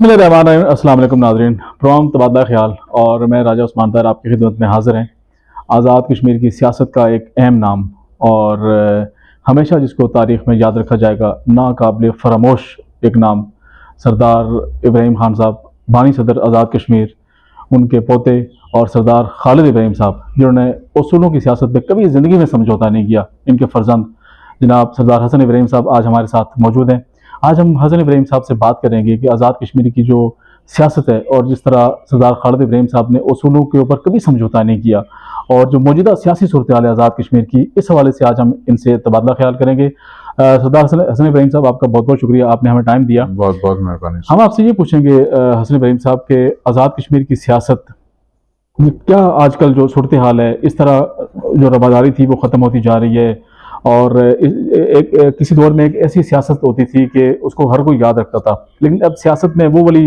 बिस्मिल्लाहिर्रहमानिर्रहीम। अस्सलाम वालेकुम नाज़रीन, प्रोग्राम तबादला ख्याल और मैं राजा उस्मान तार आपकी खिदमत में हाज़िर हैं। आज़ाद कश्मीर की सियासत का एक अहम नाम और हमेशा जिसको तारीख़ में याद रखा जाएगा, नाकाबिल फरामोश एक नाम, सरदार इब्राहिम खान साहब, बानी सदर आज़ाद कश्मीर, उनके पोते और सरदार खालिद इब्राहिम साहब, जिन्होंने उसूलों की सियासत में कभी ज़िंदगी में समझौता नहीं किया। इनके फ़र्जंद जनाब सरदार हसन इब्राहिम साहब आज हमारे साथ मौजूद हैं। आज हम हसन इब्राहिम साहब से बात करेंगे कि आज़ाद कश्मीर की जो सियासत है और जिस तरह सरदार खालिद इब्राहिम साहब ने उसूलों के ऊपर कभी समझौता नहीं किया और जो मौजूदा सियासी सूरत हाल है आज़ाद कश्मीर की, इस हवाले से आज हम इनसे तबादला ख्याल करेंगे। सरदार हसन इब्राहिम साहब, आपका बहुत बहुत शुक्रिया, आपने हमें टाइम दिया। बहुत बहुत मेहरबानी। हम आपसे ये पूछेंगे हसन इब्राहिम साहब के आज़ाद कश्मीर की सियासत क्या आजकल जो सूरत हाल है, इस तरह जो रवादारी थी वो ख़त्म होती जा रही है और किसी दौर में एक ऐसी सियासत होती थी कि उसको हर कोई याद रखता था, लेकिन अब सियासत में वो वाली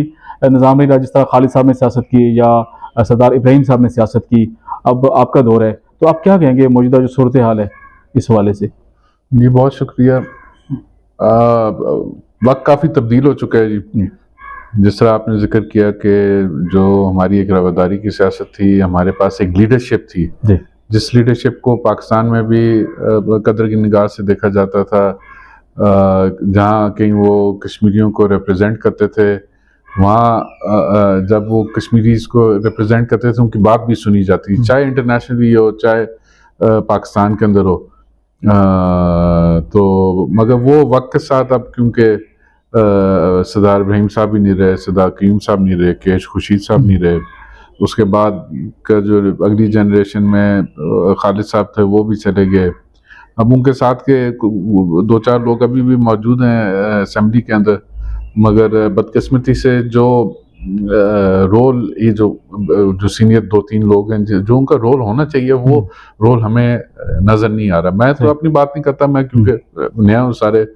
निज़ाम नहीं रहा जिस तरह खालिद साहब ने सियासत की या सरदार इब्राहिम साहब ने सियासत की। अब आपका दौर है, तो आप क्या कहेंगे मौजूदा जो सूरत हाल है इस हवाले से? जी बहुत शुक्रिया। वक्त काफ़ी तब्दील हो चुका है जी। जिस तरह आपने जिक्र किया कि जो हमारी एक रवादारी की सियासत थी, हमारे पास एक लीडरशिप थी जी, जिस लीडरशिप को पाकिस्तान में भी कदर की निगाह से देखा जाता था। जहाँ कहीं वो कश्मीरियों को रिप्रेजेंट करते थे, वहाँ जब वो कश्मीरीज़ को रिप्रेजेंट करते थे उनकी बात भी सुनी जाती थी, चाहे इंटरनेशनली हो चाहे पाकिस्तान के अंदर हो। तो मगर वो वक्त के साथ अब क्योंकि सरदार इब्राहिम साहब भी नहीं रहे, सरदार क्यूम साहब नहीं रहे, केश खुर्शीद साहब नहीं रहे, उसके बाद का जो अगली जनरेशन में खालिद साहब थे वो भी चले गए। अब उनके साथ के दो चार लोग अभी भी मौजूद हैं असेंबली के अंदर, मगर बदकिस्मती से जो रोल ये जो सीनियर दो तीन लोग हैं जो उनका रोल होना चाहिए वो रोल हमें नज़र नहीं आ रहा। मैं तो अपनी बात नहीं करता, मैं क्योंकि नया हूँ सारे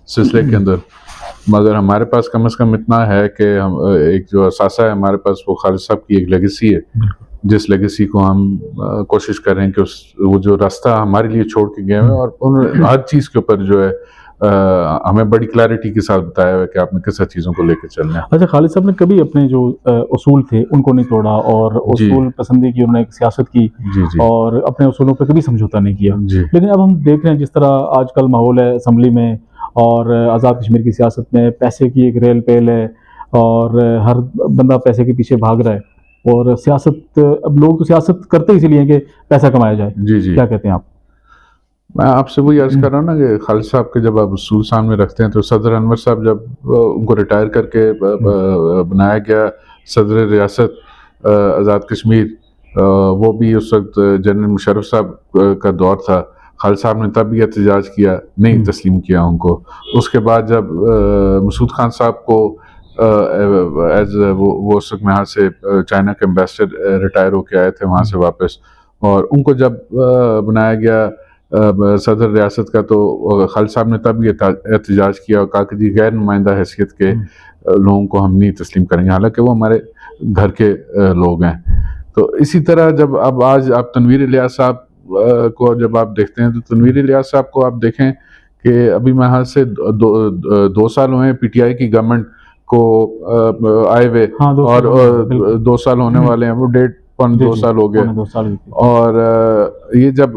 सिलसिले के अंदर, मगर हमारे पास कम से कम इतना है कि हम एक जो असासा है हमारे पास वो खालिद साहब की एक लेगेसी है, जिस लेगेसी को हम कोशिश कर रहे हैं कि वो जो रास्ता हमारे लिए छोड़ के गए हैं और उन हर चीज़ के ऊपर जो है हमें बड़ी क्लैरिटी के साथ बताया हुआ कि आपने किस चीज़ों को लेकर चलना है। अच्छा, खालिद साहब ने कभी अपने जो उसूल थे उनको नहीं तोड़ा और उसूल पसंदी की, उन्होंने एक सियासत की जी। और अपने उसूलों पर कभी समझौता नहीं किया। लेकिन अब हम देख रहे हैं जिस तरह आजकल माहौल है असेंबली में और आज़ाद कश्मीर की सियासत में, पैसे की एक रेल पेल है और हर बंदा पैसे के पीछे भाग रहा है और सियासत, अब लोग तो सियासत करते इसलिए हैं कि पैसा कमाया जाए। जी, क्या कहते हैं आप? मैं आपसे वही अर्ज कर रहा हूँ ना कि खालिद साहब के जब आप उसूल सामने रखते हैं, तो सदर अनवर साहब जब उनको रिटायर करके बनाया गया सदर रियासत आज़ाद कश्मीर, वो भी उस वक्त जनरल मुशर्रफ साहब का दौर था। खालिद साहब ने तब भी एहतजाज किया, नहीं तस्लीम किया उनको। उसके बाद जब मसूद खान साहब को एज वो उस वक्त यहाँ से चाइना के एम्बेसडर रिटायर होके आए थे वहाँ से वापस, और उनको जब बनाया गया सदर रियासत का, तो खालिद साहब ने तब भी एहतजाज किया और कहा कि जी गैर नुमाइंदा हैसियत के लोगों को हम नहीं तस्लीम करेंगे, हालांकि वो हमारे घर के लोग हैं। तो इसी तरह जब अब आज आप तनवीर इलियास साहब को जब आप देखते हैं, तो तनवीर इलियास साहब को आप देखें कि अभी यहाँ से दो साल हुए पीटीआई की गवर्नमेंट को आए हुए, और 2 साल होने वाले हैं, वो 1.5-2 साल हो गए। और ये जब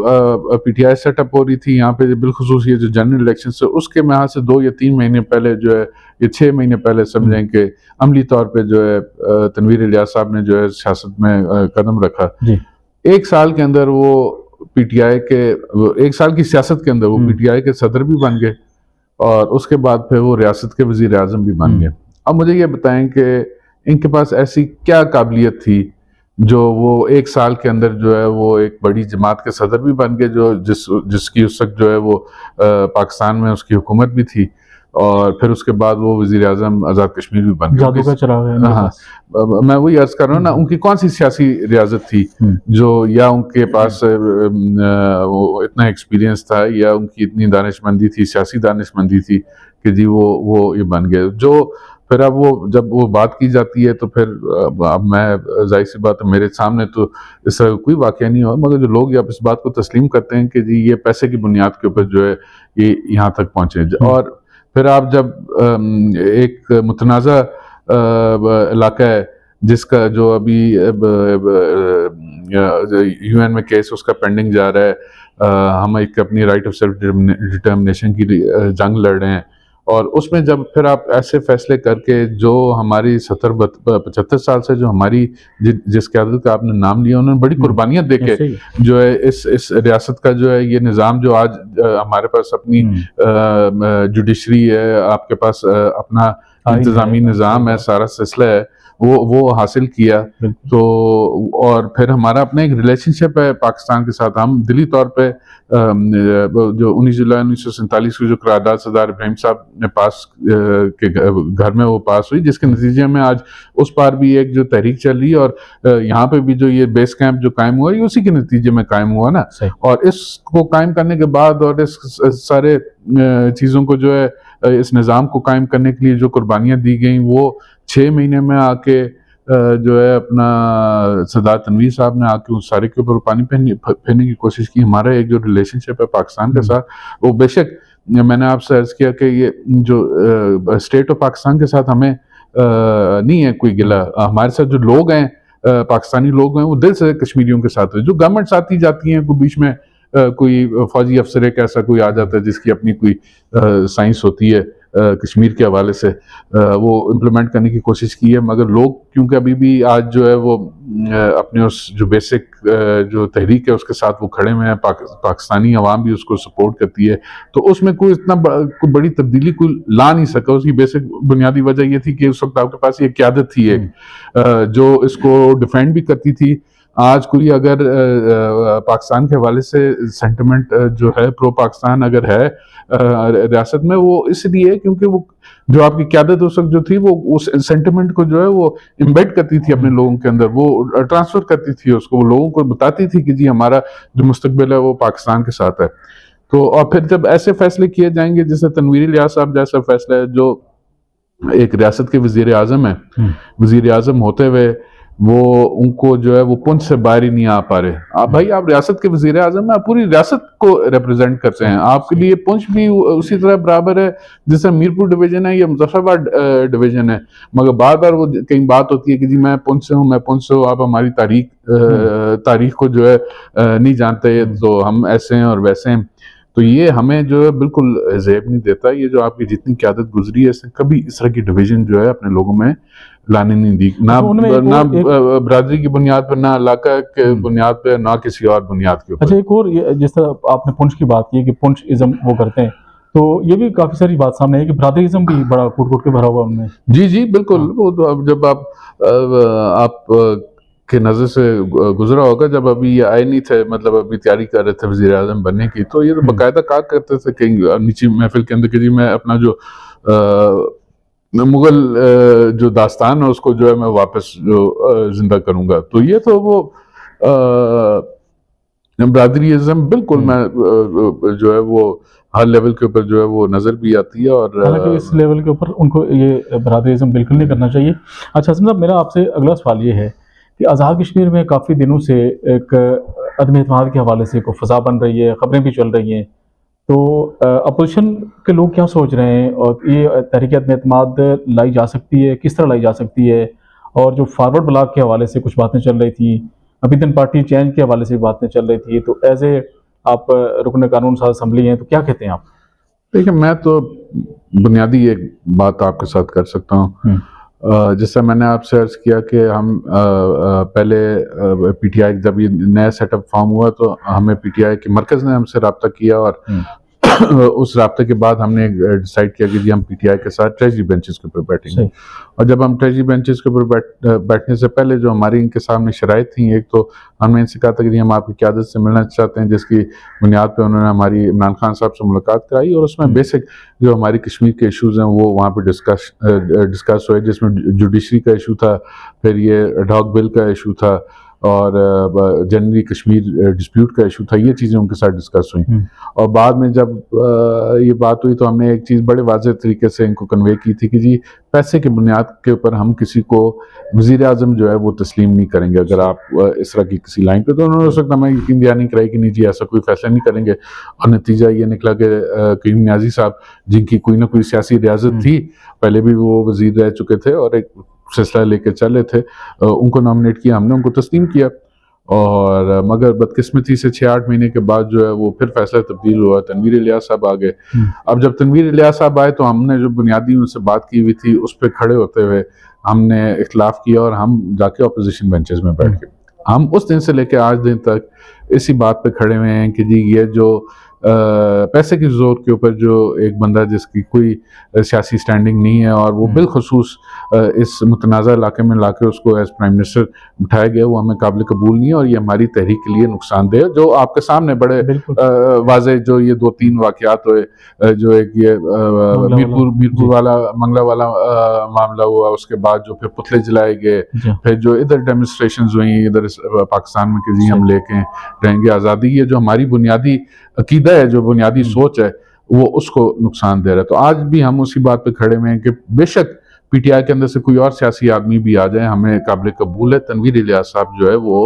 पीटीआई सेटअप हो रही थी यहाँ पे, बिलखुसूस ये जो जनरल इलेक्शन से उसके में यहाँ से 2 या 3 महीने पहले जो है, ये 6 महीने पहले समझें कि अमली तौर पे जो है तनवीर इलियास साहब ने जो है सियासत में कदम रखा। 1 साल के अंदर वो पीटीआई के 1 साल की सियासत के अंदर वो पीटीआई के सदर भी बन गए और उसके बाद फिर वो रियासत के वजीर आजम भी बन गए। अब मुझे ये बताएं कि इनके पास ऐसी क्या काबिलियत थी जो वो 1 साल के अंदर जो है वो एक बड़ी जमात के सदर भी बन गए, जो जिसकी उस वक्त जो है वो पाकिस्तान में उसकी हुकूमत भी थी, और फिर उसके बाद वो वजीर आजम आज़ाद कश्मीर भी बन गए। हाँ, मैं वही अर्ज कर रहा हूँ ना, उनकी कौन सी सियासी रियासत थी जो, या उनके पास वो इतना एक्सपीरियंस था, या उनकी इतनी दानिशमंदी थी, सियासी दानिशमंदी थी कि जी वो ये बन गए। जो फिर अब वो जब वो बात की जाती है तो फिर अब मैं जाहिर सी बात है मेरे सामने तो इस तरह कोई वाक़या नहीं हुआ, मगर जो लोग अब इस बात को तस्लीम करते हैं कि जी ये पैसे की बुनियाद के ऊपर जो है ये यहाँ तक पहुँचे। और फिर आप जब एक मुतनाज़ा इलाका है जिसका जो अभी यूएन में केस उसका पेंडिंग जा रहा है। हम एक अपनी राइट ऑफ सेल्फ डिटर्मिनेशन की जंग लड़ रहे हैं, और उसमें जब फिर आप ऐसे फैसले करके जो हमारी 70-75 साल से जो हमारी जिस क़यादत का आपने नाम लिया, उन्होंने बड़ी कुर्बानियां दे के जो है इस रियासत का जो है ये निज़ाम जो आज हमारे पास अपनी जुडिशरी है, आपके पास अपना इंतज़ामी निज़ाम है, सारा सिलसिला है, वो हासिल किया। तो और फिर हमारा अपना एक रिलेशनशिप है पाकिस्तान के साथ। हम दिली तौर पे जो 19 जुलाई 1947 को जो करारदाद सरदार इब्राहिम साहब ने पास के घर में वो पास हुई, जिसके नतीजे में आज उस पार भी एक जो तहरीक चल रही है, और यहाँ पे भी जो ये बेस कैंप जो कायम हुआ, ये उसी के नतीजे में कायम हुआ ना। और इसको कायम करने के बाद और इस सारे चीज़ों को जो है इस निज़ाम को कायम करने के लिए जो कुर्बानियाँ दी गई, वो 6 महीने में आके जो है अपना सरदार तनवीर साहब ने आके उस सारे के ऊपर पानी फेरने की कोशिश की। हमारा एक जो रिलेशनशिप है पाकिस्तान के साथ, वो बेशक मैंने आपसे अर्ज किया कि ये जो स्टेट ऑफ पाकिस्तान के साथ हमें नहीं है कोई गिला। हमारे साथ जो लोग हैं पाकिस्तानी लोग हैं, वो दिल से कश्मीरियों के साथ है। जो गवर्नमेंट साथी जाती हैं, कोई बीच में कोई फौजी अफसर एक ऐसा कोई आ जाता है जिसकी अपनी कोई साइंस होती है कश्मीर के हवाले से, वो इम्प्लीमेंट करने की कोशिश की है, मगर लोग क्योंकि अभी भी आज जो है वो अपने उस जो बेसिक जो तहरीक है उसके साथ वो खड़े हुए हैं, पाकिस्तानी अवाम भी उसको सपोर्ट करती है, तो उसमें कोई इतना कोई बड़ी तब्दीली कोई ला नहीं सका। उसकी बेसिक बुनियादी वजह ये थी कि उस वक्त आपके पास ये क़यादत थी एक जो इसको डिफेंड भी करती थी। आज कोई अगर पाकिस्तान के हवाले से सेंटिमेंट जो है प्रो पाकिस्तान अगर है रियासत में, वो इसलिए क्योंकि वो जो आपकी क़यादत उस वक्त जो थी, वो उस सेंटिमेंट को जो है वो इम्बेड करती थी अपने लोगों के अंदर, वो ट्रांसफर करती थी उसको, वो लोगों को बताती थी कि जी हमारा जो मुस्तकबिल है वो पाकिस्तान के साथ है। तो और फिर जब ऐसे फैसले किए जाएंगे, जैसे तनवीर इलियास साहब जैसा फैसला है जो एक रियासत के वजीर आजम है, वजीर आजम होते हुए वो उनको जो है वो पुंछ से बाहर ही नहीं आ पा रहे। आप भाई, आप रियासत के वजीर आजम हैं, आप पूरी रियासत को रिप्रेजेंट करते हैं, आपके लिए पुंछ भी उसी तरह बराबर है जैसे मीरपुर डिवीजन है या मुजफ्फराबाद डिवीजन है। मगर बार बार वो कहीं बात होती है कि जी मैं पुंछ से हूँ, मैं पुंछ से हूँ, आप हमारी तारीख को जो है नहीं जानते, तो हम ऐसे हैं और वैसे हैं। तो ये हमें जो है बिल्कुल ज़ेब नहीं देता। ये जो आपकी जितनी क़यादत गुजरी है, इसने कभी इस तरह की डिवीजन जो है अपने लोगों में लाने नहीं दी, ना बरादरी की बुनियाद पर, ना इलाका के बुनियाद पर, ना किसी और बुनियाद के ऊपर। अच्छा, एक और जिस तरह आपने पुंछ की बात की कि पुंछ इज़म वो करते हैं, तो ये भी काफी सारी बात सामने है कि बरादरीज़म भी बड़ा कूट के भरा हुआ उनमें। जी जी बिल्कुल। वो तो अब जब आप के नज़र से गुजरा होगा, जब अभी ये आए नहीं थे, मतलब अभी तैयारी कर रहे थे वज़ीर आज़म बनने की, तो ये तो बाकायदा कहा करते थे कहीं नीचे महफिल के अंदर कि जी मैं अपना जो मुगल जो दास्तान है उसको जो है मैं वापस जो जिंदा करूंगा। तो ये तो वो बरादरीज़म बिल्कुल मैं जो है वो हर लेवल के ऊपर जो है वो नज़र भी आती है, और हालांकि इस लेवल के ऊपर उनको ये बरादरीज़म बिल्कुल नहीं करना चाहिए। अच्छा हसन साहब, मेरा आपसे अगला सवाल ये है कि आज़ाद कश्मीर में काफ़ी दिनों से एक अदम एतमाद के हवाले से कोई फ़ज़ा बन रही है, ख़बरें भी चल रही हैं, तो अपोजिशन के लोग क्या सोच रहे हैं, और ये तहरीक अदम एतमाद लाई जा सकती है, किस तरह लाई जा सकती है? और जो फारवर्ड ब्लॉक के हवाले से कुछ बातें चल रही थी, अभी दिन पार्टी चेंज के हवाले से बातें चल रही थी, तो एज ए आप रुकन कानून साज असम्बली हैं, तो क्या कहते हैं आप? देखिए, मैं तो बुनियादी एक बात आपके साथ कर सकता हूँ। जैसा मैंने आपसे अर्ज किया कि हम पहले पीटीआई जब ये नया सेटअप फॉर्म हुआ, तो हमें पीटीआई के मरकज़ ने हमसे रब्ता किया, और उस रब्ते के बाद हमने डिसाइड किया कि जी हम पीटीआई के साथ ट्रेजरी बेंचेस के ऊपर बैठेंगे। और जब हम ट्रेजरी बेंचेस के ऊपर बैठने से पहले जो हमारी इनके सामने शराइत थी, एक तो हमने इनसे कहा था कि जी हम आपकी क़यादत से मिलना चाहते हैं, जिसकी बुनियाद पे उन्होंने हमारी इमरान खान साहब से मुलाकात कराई, और उसमें बेसिक जो हमारी कश्मीर के इशूज़ हैं वो वहाँ पर डिस्कस हुए, जिसमें जुडिशरी का इशू था, फिर ये एडहॉक बिल का इशू था, और जनरली कश्मीर डिस्प्यूट का इशू था, ये चीज़ें उनके साथ डिस्कस हुई। और बाद में जब ये बात हुई तो हमने एक चीज़ बड़े वाज़ेह तरीके से इनको कन्वे की थी कि जी पैसे की बुनियाद के ऊपर हम किसी को वज़ीर आज़म जो है वो तस्लीम नहीं करेंगे। अगर आप इस तरह की किसी लाइन पे, तो उन्होंने उस वक्त हमें यकीन दिलानी कराई कि नहीं जी ऐसा कोई फैसला नहीं करेंगे। और नतीजा ये निकला कि करीम नियाज़ी साहब, जिनकी कोई ना कोई सियासी रियासत थी, पहले भी वो वज़ीर रह चुके थे और एक सिलसिला लेके चले थे, उनको नॉमिनेट किया, हमने उनको तस्लीम किया। और मगर बदकिस्मती से 6-8 महीने के बाद जो है वो फिर फैसला तब्दील हुआ, तनवीर इलियास साहब आ गए। अब जब तनवीर इलियास साहब आए तो हमने जो बुनियादी उनसे बात की हुई थी उस पर खड़े होते हुए हमने इख्तिलाफ किया और हम जाके अपोजिशन बेंचेस में बैठ गए। हम उस दिन से लेकर आज दिन तक इसी बात पे खड़े हुए हैं कि जी ये जो पैसे की जोर के ऊपर जो एक बंदा जिसकी कोई सियासी स्टैंडिंग नहीं है और वो बिलखसूस इस मुतनाज़ा इलाके में लाके उसको एज प्राइम मिनिस्टर बिठाया गया, वो हमें काबिल कबूल नहीं है और ये हमारी तहरीक के लिए नुकसानदेह है। जो आपके सामने बड़े वाज़ेह जो ये 2-3 वाक़यात हुए, जो एक ये मीरपुर वाला मंगला वाला मामला हुआ, उसके बाद जो फिर पुतले जलाए गए, फिर जो इधर डेमोन्स्ट्रेशन हुई इधर पाकिस्तान में कि जी हम लेके रहेंगे आज़ादी, ये जो हमारी बुनियादी अकीदा है, जो बुनियादी सोच है, वो उसको नुकसान दे रहा है। तो आज भी हम उसी बात पे खड़े हुए हैं कि बेशक पीटीआई के अंदर से कोई और सियासी आदमी भी आ जाए, हमें काबिल कबूल है। तनवीर इलियास साहब जो है वो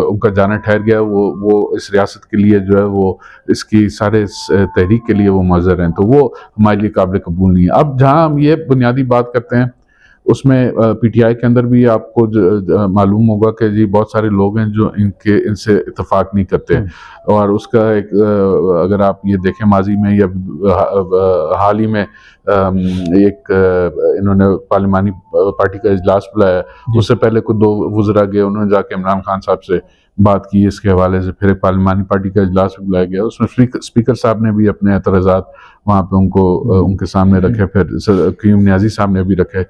उनका जाना ठहर गया, वो इस रियासत के लिए जो है वो इसकी सारे तहरीक के लिए वो मुअज़्ज़र हैं, तो वो हमारे लिए काबिल कबूल नहीं है। अब जहाँ हम ये बुनियादी बात करते हैं उसमें पीटीआई के अंदर भी आपको मालूम होगा कि जी बहुत सारे लोग हैं जो इनसे इत्तेफाक नहीं करते। और उसका एक अगर आप ये देखें माजी में या हाल ही में एक इन्होंने पार्लिमानी पार्टी का इजलास बुलाया, उससे पहले कुछ 2 वज़रा गए, उन्होंने जाके इमरान खान साहब से बात की इसके हवाले से। फिर एक पार्लिमानी पार्टी का इजलास भी बुलाया गया, उसमें स्पीकर साहब ने भी अपने एतराज़ात वहाँ पे उनके सामने रखे, फिर करीम नियाज़ी साहब ने भी रखे।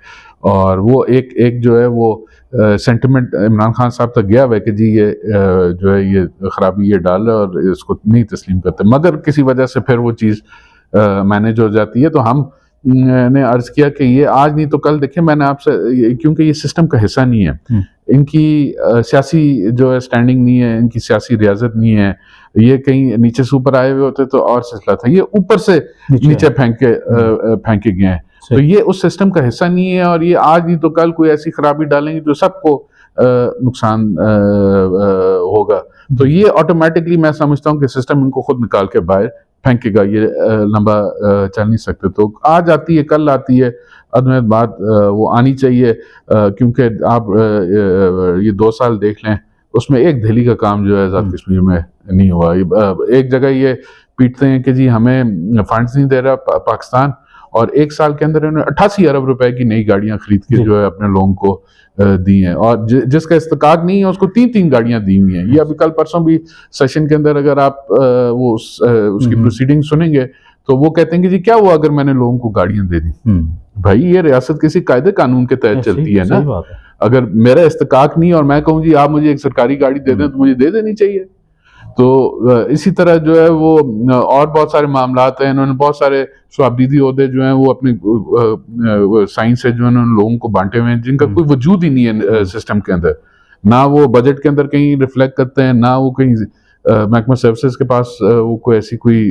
और वो एक जो है वो सेंटिमेंट इमरान खान साहब तक गया हुआ है कि जी ये जो है ये खराबी ये डाल है और इसको नहीं तस्लीम करते, मगर किसी वजह से फिर वो चीज़ मैनेज हो जाती है। तो हम ने अर्ज़ किया कि ये आज नहीं तो कल, देखिए मैंने आपसे, क्योंकि ये सिस्टम का हिस्सा नहीं है, इनकी सियासी जो है स्टैंडिंग नहीं है, इनकी सियासी रियासत नहीं है, ये कहीं नीचे से ऊपर आए हुए होते तो और सिलसिला था, ये ऊपर से नीचे फेंके गए हैं, तो ये उस सिस्टम का हिस्सा नहीं है। और ये आज नहीं तो कल कोई ऐसी खराबी डालेंगे जो सबको नुकसान होगा, तो ये ऑटोमेटिकली मैं समझता हूँ कि सिस्टम इनको खुद निकाल के बाहर फेंकेगा, ये लंबा चल नहीं सकते। तो आज आती है कल आती है, अदम बात वो आनी चाहिए, क्योंकि आप ये 2 साल देख लें, उसमें एक दिल्ली का काम जो है आज़ाद कश्मीर में नहीं हुआ। एक जगह ये पीटते हैं कि जी हमें फंड्स नहीं दे रहा पाकिस्तान, और 1 साल के अंदर इन्होंने 88 अरब रुपए की नई गाड़ियां खरीद के जो है अपने लोगों को दी हैं, और जिसका इस्तेकाक नहीं है उसको 3-3 गाड़ियां दी हुई हैं। ये अभी कल परसों भी सेशन के अंदर अगर आप उसकी प्रोसीडिंग सुनेंगे तो वो कहते हैं कि जी क्या हुआ अगर मैंने लोगों को गाड़ियां दे दी। भाई ये रियासत किसी कायदे कानून के तहत चलती है ना, अगर मेरा इस्तेकाक नहीं और मैं कहूँ जी आप मुझे एक सरकारी गाड़ी दे दें तो मुझे दे देनी चाहिए। तो इसी तरह जो है वो और बहुत सारे मामलात हैं, इन्होंने बहुत सारे स्वाबदीदी ओहदे जो हैं वो अपने साइंस से जो है लोगों को बांटे हुए हैं, जिनका कोई वजूद ही नहीं है सिस्टम के अंदर, ना वो बजट के अंदर कहीं रिफ्लेक्ट करते हैं, ना वो कहीं महकमा सर्विसेज के पास वो कोई ऐसी कोई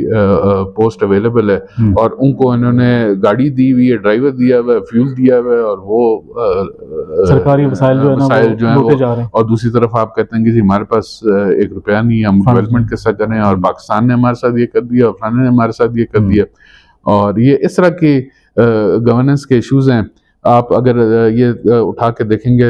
पोस्ट अवेलेबल है, और उनको इन्होंने गाड़ी दी हुई है, ड्राइवर दिया हुआ है, फ्यूल दिया हुआ है, और वो सरकारी वसाइल जो है वो जा रहे हैं। और दूसरी तरफ आप कहते हैं कि जी हमारे पास 1 रुपया नहीं है, हम डेवलपमेंट के साथ करें, और पाकिस्तान ने हमारे साथ ये कर दिया, और फलाने ने हमारे साथ ये कर दिया। और ये इस तरह के गवर्नेंस के इश्यूज हैं। आप अगर ये उठा के देखेंगे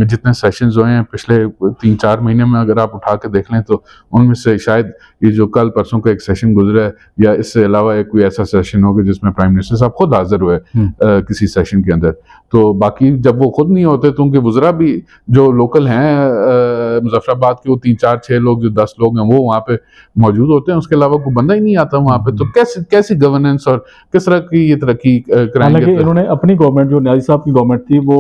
जितने सेशंस हुए हैं पिछले 3-4 महीने में, अगर आप उठा के देख लें तो उनमें से शायद ये जो कल परसों का एक सेशन गुजरा है, या इससे अलावा एक कोई ऐसा सेशन होगा जिसमें प्राइम मिनिस्टर साहब खुद हाजिर हुए किसी सेशन के अंदर। तो बाकी जब वो खुद नहीं होते तो उनके वज़रा भी जो लोकल हैं मुजफ्फराबाद के, वो 3-4-6 लोग जो 10 लोग हैं वो वहाँ पे मौजूद होते हैं, उसके अलावा कोई बंदा ही नहीं आता वहाँ पे। तो कैसी गवर्नेंस और किस तरह की ये तरक्की कराएंगे। इन्होंने अपनी गवर्नमेंट जो नियाज़ी साहब की गवर्नमेंट थी वो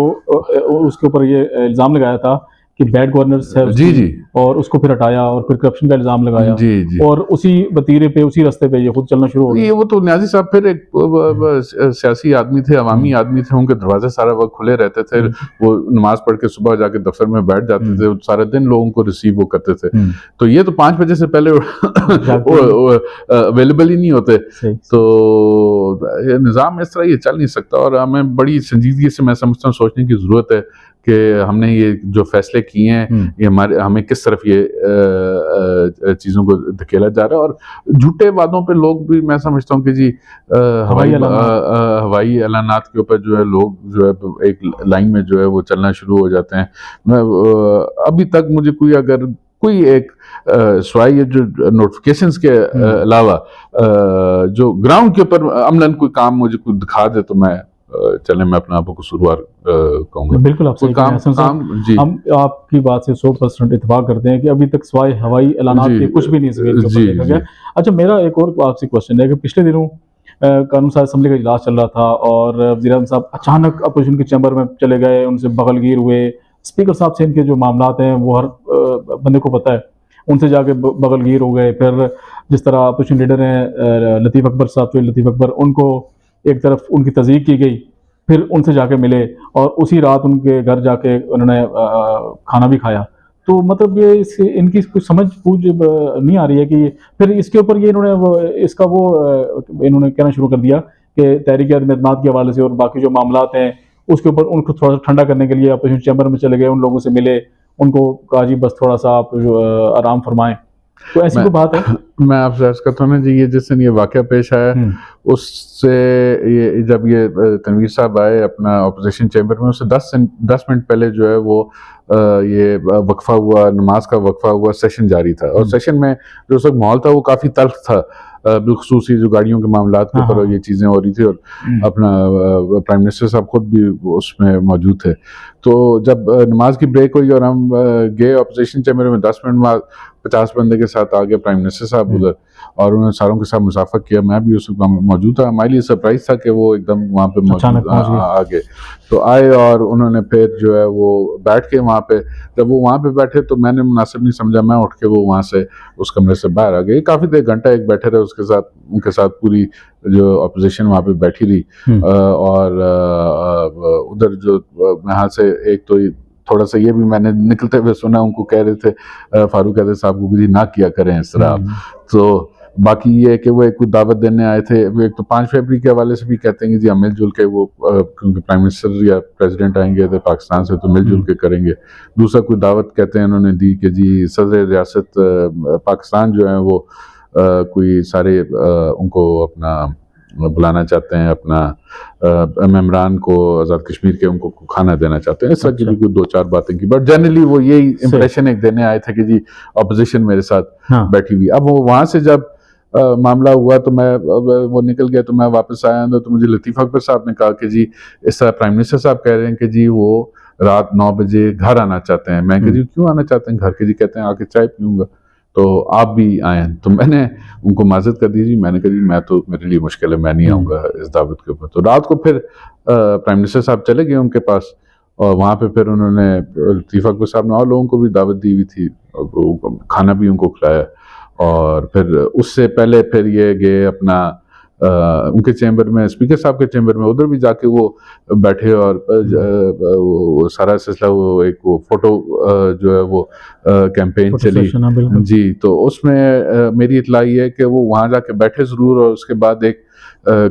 उसके ऊपर ये इल्ज़ाम लगाया था कि बैड गवर्नेंस है जी जी और उसको फिर हटाया और फिर करप्शन का इल्जाम लगाया जी जी और उसी वतीरे पे उसी रास्ते पे ये खुद चलना शुरू हो गया। ये वो तो न्याजी साहब फिर एक सियासी आदमी थे, अवामी आदमी थे, उनके दरवाजे सारा वक्त खुले रहते थे, वो नमाज पढ़ के सुबह जाके दफ्तर में बैठ जाते थे, सारे दिन लोगों को रिसीव वो करते थे। तो ये तो 5 बजे से पहले अवेलेबल ही नहीं होते। तो ये निज़ाम इस तरह ये चल नहीं सकता और हमें बड़ी संजीदगी से मैं समझता हूँ सोचने की ज़रूरत है कि हमने ये जो फैसले किए हैं ये हमें किस तरफ ये चीज़ों को धकेला जा रहा है। और झूठे वादों पे लोग भी, मैं समझता हूँ कि जी हवाई ऐलानात के ऊपर जो है लोग जो है एक लाइन में जो है वो चलना शुरू हो जाते हैं। अभी तक मुझे कोई एक स्वाई जो नोटिफिकेशंस के अलावा जो ग्राउंड के ऊपर अमलन कोई काम मुझे कोई दिखा दे तो मैं मैं अपने आप को कसूरवार कहूँगा। बिल्कुल आप सही कह रहे हैं। जी हम आपकी बात से 100% इत्तेफाक करते हैं कि अभी तक सवाई हवाई ऐलानात के कुछ भी नहीं देखा गया। अच्छा, मेरा एक और आपसे क्वेश्चन है कि पिछले दिनों कानून साज असेंबली का इजलास चल रहा था और वज़ीर-ए-आज़म साहब अचानक अपोजिशन के चैम्बर में चले गए, उनसे बगलगीर हुए। स्पीकर साहब से इनके जो मामलात हैं वो हर बंदे को पता है, उनसे जाके बगलगीर हो गए। फिर जिस तरह अपोजिशन लीडर हैं लतीफ़ अकबर साहब, जो लतीफ़ अकबर, उनको एक तरफ उनकी तज़दीक की गई, फिर उनसे जाके मिले और उसी रात उनके घर जाके उन्होंने खाना भी खाया। तो मतलब ये इनकी कुछ समझ बूझ नहीं आ रही है कि फिर इसके ऊपर ये इन्होंने इन्होंने कहना शुरू कर दिया कि तहरीक-ए-एतमाद के हवाले से और बाकी जो मामलात हैं उसके ऊपर उनको थोड़ा सा ठंडा करने के लिए अपोजिशन चैम्बर में चले गए, उन लोगों से मिले, उनको कहा जी बस थोड़ा सा आप आराम फरमाएं। तो ऐसी कोई बात है? मैं आपसे अर्ज करता हूँ ना जी, ये जिस दिन ये वाक़या पेश आया उससे ये जब ये तनवीर साहब आए अपना अपोजिशन चैम्बर में, उससे 10 मिनट पहले जो है वो ये वक्फा हुआ, नमाज का वक्फा हुआ, सेशन जारी था और सेशन में जो उस वक्त माहौल था वो काफ़ी तल्ख था, बिलखुसूस जो गाड़ियों के मामलात के ऊपर ये चीज़ें हो रही थी और अपना प्राइम मिनिस्टर साहब खुद भी उसमें मौजूद थे। तो जब नमाज की ब्रेक हुई और हम गए अपोजिशन चैम्बर में, 10 मिनट बाद 50 बंदे के साथ आ गए प्राइम मिनिस्टर साहब उधर और उन्होंने सारों के साथ मुसाफा किया। मैं भी उस वक्त मौजूद था। हमारे लिए सरप्राइज था कि वो एकदम वहाँ पे मौजूद आ गए। तो आए और उन्होंने फिर जो है वो बैठ के वहाँ पे, जब वो वहाँ पे बैठे तो मैंने मुनासिब नहीं समझा, मैं उठ के वो वहाँ से उस कमरे से बाहर आ गए। काफ़ी देर घंटा एक बैठे रहे उसके साथ, उनके साथ पूरी जो अपोजिशन वहाँ पे बैठी रही और उधर जो यहाँ से एक तो थोड़ा सा ये भी मैंने निकलते हुए सुना, उनको कह रहे थे फारूक हैदर साहब को भी ना किया करें इस तरह। तो बाकी ये है कि वो एक दावत देने आए थे, वो एक तो 5 फरवरी के हवाले से भी कहते हैं कि जी हम मिलजुल के वो क्योंकि प्राइम मिनिस्टर या प्रेसिडेंट आएंगे तो पाकिस्तान से तो मिलजुल के करेंगे। दूसरा कोई दावत कहते हैं उन्होंने दी कि जी सदर रियासत पाकिस्तान जो है वो कोई सारे उनको अपना बुलाना चाहते हैं, अपना मेम्बरान को आज़ाद कश्मीर के, उनको खाना देना चाहते हैं। इस तरह की भी कोई 2-4 बातें की, बट जनरली वो यही इंप्रेशन एक देने आए थे कि जी अपोजिशन मेरे साथ बैठी हुई। अब वो वहाँ से जब मामला हुआ तो मैं वो निकल गया, तो मैं वापस आया तो मुझे लतीफ़ अकबर साहब ने कहा कि जी इस तरह प्राइम मिनिस्टर साहब कह रहे हैं कि जी वो रात 9 बजे घर आना चाहते हैं। मैं कहा जी क्यों आना चाहते हैं घर के? जी कहते हैं आके चाय पीऊँगा, तो आप भी आए। तो मैंने उनको माजरत कर दी जी, मैंने कहा जी मैं तो, मेरे लिए मुश्किल है, मैं नहीं आऊँगा इस दावत के ऊपर। तो रात को फिर प्राइम मिनिस्टर साहब चले गए उनके पास और वहाँ पे फिर उन्होंने लतीफ़ अकबर साहब ने और लोगों को भी दावत दी हुई थी, खाना भी उनको खिलाया। और फिर उससे पहले फिर ये गए अपना उनके चैम्बर में, स्पीकर साहब के चैम्बर में, उधर भी जाके वो बैठे और वो सारा सिलसिला, वो एक वो फोटो जो है वो कैंपेन चली जी। तो उसमें मेरी इतला ये है कि वो वहाँ जाके बैठे ज़रूर और उसके बाद एक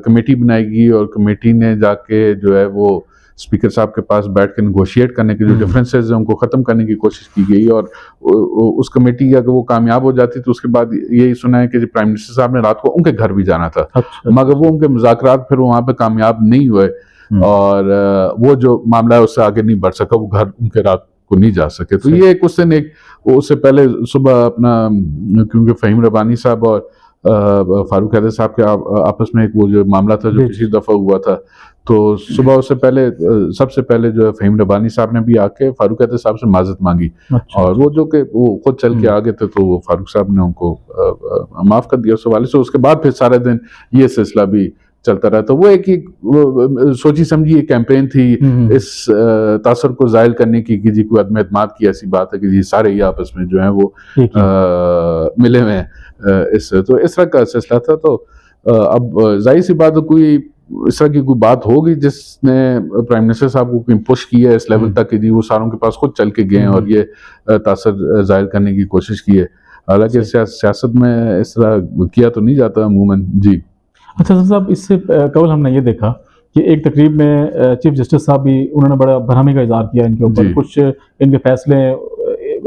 कमेटी बनाएगी और कमेटी ने जाके जो है वो स्पीकर साहब के पास बैठ के निगोशिएट करने के जो डिफरेंसेस हैं उनको ख़त्म करने की कोशिश की गई। और उस कमेटी अगर वो कामयाब हो जाती तो उसके बाद यही सुना है कि प्राइम मिनिस्टर साहब ने रात को उनके घर भी जाना था। मगर वो उनके मुज़ाकरात फिर वहाँ पे कामयाब नहीं हुए और वो जो मामला है उससे आगे नहीं बढ़ सका, वो घर उनके रात को नहीं जा सके। तो ये एक उस दिन एक उससे पहले सुबह अपना, क्योंकि फ़हीम रब्बानी साहब और फारूक हैदर साहब के आपस में एक वो जो मामला था जो पिछली दफ़ा हुआ था, तो सुबह उससे पहले सबसे पहले जो है फ़हीम रब्बानी साहब ने भी आके फारूक हैदर साहब से माजरत मांगी। और वो जो कि वो खुद चल के आ गए थे तो वो फारूक साहब ने उनको माफ़ कर दिया उस हवाले से। उसके बाद फिर सारे दिन ये सिलसिला भी चलता रहा। तो वो एक सोची समझी एक कैंपेन थी इस तासर को जाहिर करने की कि जी कोई अदम एतमाद की ऐसी बात है कि जी सारे ही आपस में जो है वो मिले हुए हैं तो इस तरह का सिलसिला था। तो अब जाहिर सी बात, कोई इस तरह की कोई बात होगी जिसने प्राइम मिनिस्टर साहब को कोई पुश की है इस लेवल तक कि जी वो सारों के पास खुद चल के गए और ये तासर जाहिर करने की कोशिश की है। हालांकि सियासत में इस तरह किया तो नहीं जाता अमूमन जी। अच्छा साहब, इससे कल हमने ये देखा कि एक तकरीब में चीफ जस्टिस साहब भी उन्होंने बड़ा भरहमी का इजहार किया इनके ऊपर, कुछ इनके फैसले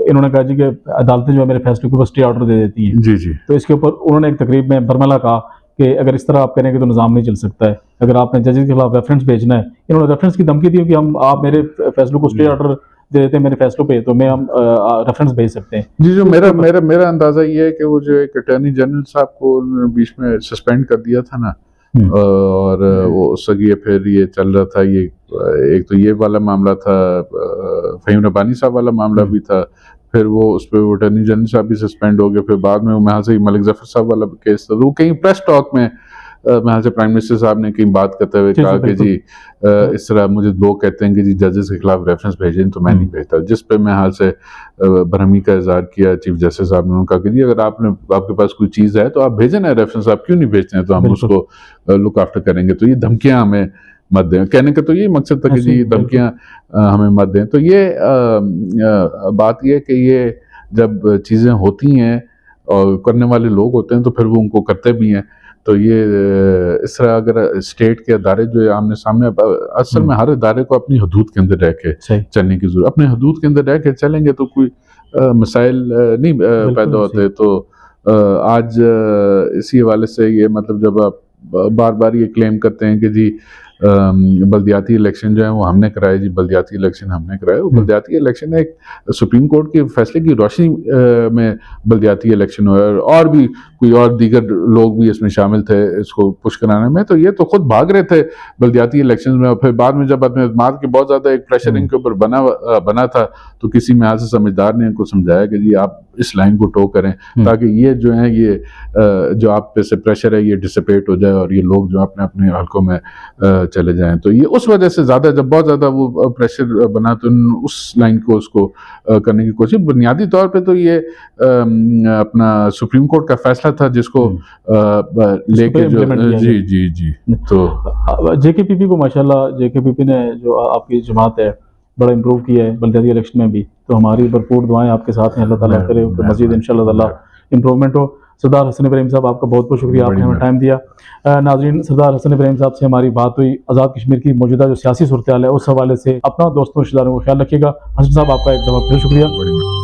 इन्होंने कहा जी कि अदालतें जो है मेरे फैसले के ऊपर स्टे ऑर्डर दे देती हैं जी। तो इसके ऊपर उन्होंने एक तकरीब में बरमला कहा कि अगर इस तरह आप करेंगे तो निज़ाम नहीं चल सकता है, अगर आपने जजेस के खिलाफ रेफरेंस भेजना है। इन्होंने रेफरेंस की धमकी दी कि आप मेरे फैसलों को स्टे ऑर्डर दे देते हैं मेरे फैसलों पे, तो मैं हम रेफरेंस भेज सकते हैं जी। जो मेरा अंदाजा ये है कि वो जो एक अटॉर्नी जनरल साहब को बीच में सस्पेंड कर दिया था ना, और वो सगी फिर ये चल रहा था, ये एक तो ये वाला मामला था, फहीम रब्बानी साहब वाला मामला भी था, फिर वो उस पर अटॉर्नी जनरल साहब भी सस्पेंड हो गए, फिर बाद में वहाँ से मलिक जफर साहब वाला केस था। तो वो कहीं प्रेस टॉक में वहाँ से प्राइम मिनिस्टर साहब ने कहीं बात करते हुए कहा कि जी इस तरह मुझे लोग कहते हैं कि जी जजेस के खिलाफ रेफरेंस भेजें तो मैं नहीं भेजता, जिस पे मैं हाल से भरहमी का इजहार किया चीफ जस्टिस साहब ने। उन्होंने कहा कि जी अगर आपके पास कोई चीज़ है तो आप भेजें ना रेफरेंस, आप क्यों नहीं भेजते हैं, तो हम उसको लुक आफ्टर करेंगे। तो ये धमकियाँ हमें मत दें, कहने का तो यही मकसद था कि जी धमकियाँ हमें मत दें। तो ये बात ये कि ये जब चीज़ें होती हैं और करने वाले लोग होते हैं तो फिर वो उनको करते भी हैं। तो ये इस तरह अगर स्टेट के अदारे जो आमने सामने, असल में हर अदारे को अपनी हदूद के अंदर रह के चलने की जरूरत, अपने हदूद के अंदर रह के चलेंगे तो कोई मसाइल नहीं पैदा होते। तो आज इसी हवाले से ये मतलब जब आप बार बार ये क्लेम करते हैं कि जी बल्दियाती इलेक्शन जो है वो हमने कराए, जी बल्दियाती इलेक्शन हमने कराए, वो बल्दियाती इलेक्शन एक सुप्रीम कोर्ट के फैसले की रोशनी में बल्दियाती इलेक्शन हुआ और भी कोई और दीगर लोग भी इसमें शामिल थे इसको पुश कराने में। तो ये तो खुद भाग रहे थे बल्दियाती इलेक्शन में, और फिर बाद में जब अपने एतमाद के बहुत ज़्यादा एक प्रेशर इनके ऊपर बना था तो किसी में आज से समझदार ने इनको समझाया कि जी आप इस लाइन को टो करें ताकि ये जो है ये जो आप पे से प्रेशर है ये डिसिपेट हो जाए और ये लोग जो अपने अपने हलकों में चले जाएं। तो ये उस वजह से ज़्यादा जब बहुत ज़्यादा वो प्रेशर बना तो उस लाइन को उसको करने की कोशिश। बुनियादी तौर पे तो ये अपना सुप्रीम कोर्ट का फैसला था जिसको लेके जो जी तो जेकेपीपी को माशाल्लाह जेकेपीपी ने जो आपकी जमात है बड़ा इम्प्रूव किया है बल्दियाती इलेक्शन में भी, तो हमारी भरपूर दुआएं आपके साथ हैं, अल्लाह ताला करे कि मज़ीद इंशाअल्लाह ताला इम्प्रूवमेंट हो। सरदार हसन इब्राहिम साहब आपका बहुत बहुत शुक्रिया, आपने हमें टाइम दिया। नाज़रीन, सरदार हसन इब्राहिम साहब से हमारी बात हुई आज़ाद कश्मीर की मौजूदा जो सियासी सूरत हाल है उस हवाले से। अपना दोस्तों रिश्तेदारों को ख्याल रखिएगा। हसन साहब आपका एक दफ़ा फिर शुक्रिया।